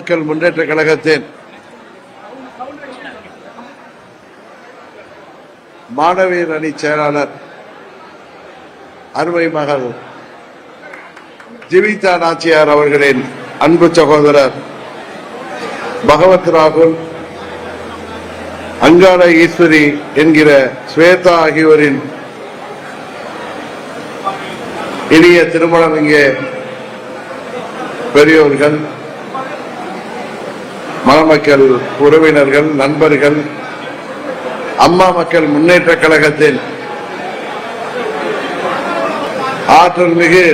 மக்கள் முன்னேற்ற கழகத்தின் மாணவியர் அணி செயலாளர் அருமை மகள் ஜீவிதா நாச்சியார் அவர்களின் அன்பு சகோதரர் பகவத் ராகுல், அங்காள ஈஸ்வரி என்கிற ஸ்வேதா ஆகியோரின் இனிய திருமணம் இங்கே பெரியோர்கள், மணமக்கள், உறவினர்கள், நண்பர்கள், அம்மா மக்கள் முன்னேற்ற கழகத்தின் ஆற்றல் மிகு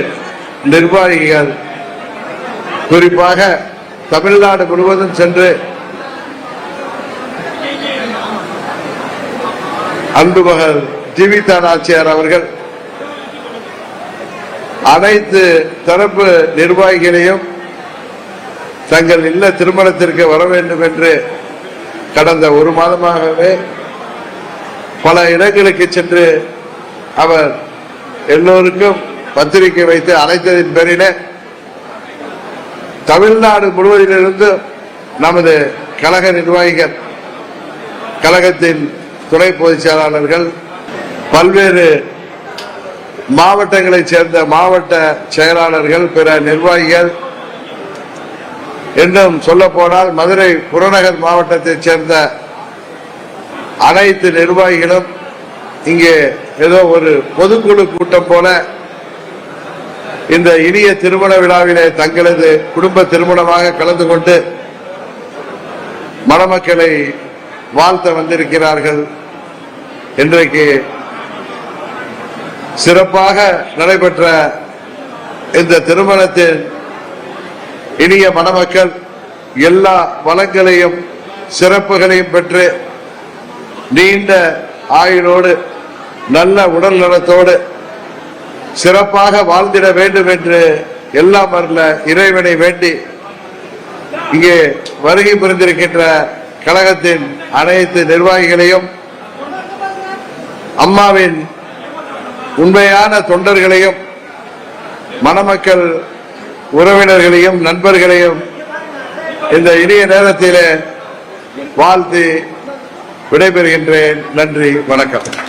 நிர்வாகிகள், குறிப்பாக தமிழ்நாடு முழுவதும் சென்று அன்பு மகள் ஜீவிதா நாச்சியார் அவர்கள் அனைத்து தரப்பு நிர்வாகிகளையும் தங்கள் இல்ல திருமணத்திற்கு வர வேண்டும் என்று கடந்த ஒரு மாதமாகவே பல இடங்களுக்கு சென்று அவர் எல்லோருக்கும் பத்திரிகை வைத்து அழைத்ததின் பேரில் தமிழ்நாடு முழுவதிலிருந்து நமது கழக நிர்வாகிகள், கழகத்தின் துணை பொதுச் செயலாளர்கள், பல்வேறு மாவட்டங்களைச் சேர்ந்த மாவட்ட செயலாளர்கள், பிற நிர்வாகிகள், இன்னும் சொல்ல போனால் மதுரை புறநகர் மாவட்டத்தைச் சேர்ந்த அனைத்து நிர்வாகிகளும் இங்கே ஏதோ ஒரு பொதுக்குழு கூட்டம் போல இந்த இனிய திருமண விழாவிலே தங்களது குடும்ப திருமணமாக கலந்து கொண்டு மணமக்களை வாழ்த்த வந்திருக்கிறார்கள். இன்றைக்கு சிறப்பாக நடைபெற்ற இந்த திருமணத்தின் இனிய மணமக்கள் எல்லா வளங்களையும் சிறப்புகளையும் பெற்று நீண்ட ஆயுளோடு நல்ல உடல் நலத்தோடு சிறப்பாக வாழ்ந்திட வேண்டும் என்று எல்லாம் வல்ல இறைவனை வேண்டி இங்கே வருகை புரிந்திருக்கின்ற கழகத்தின் அனைத்து நிர்வாகிகளையும், அம்மாவின் உண்மையான தொண்டர்களையும், மணமக்கள் உறவினர்களையும் நண்பர்களையும் இந்த இனிய நேரத்திலே வாழ்த்தி விடைபெறுகின்றேன். நன்றி, வணக்கம்.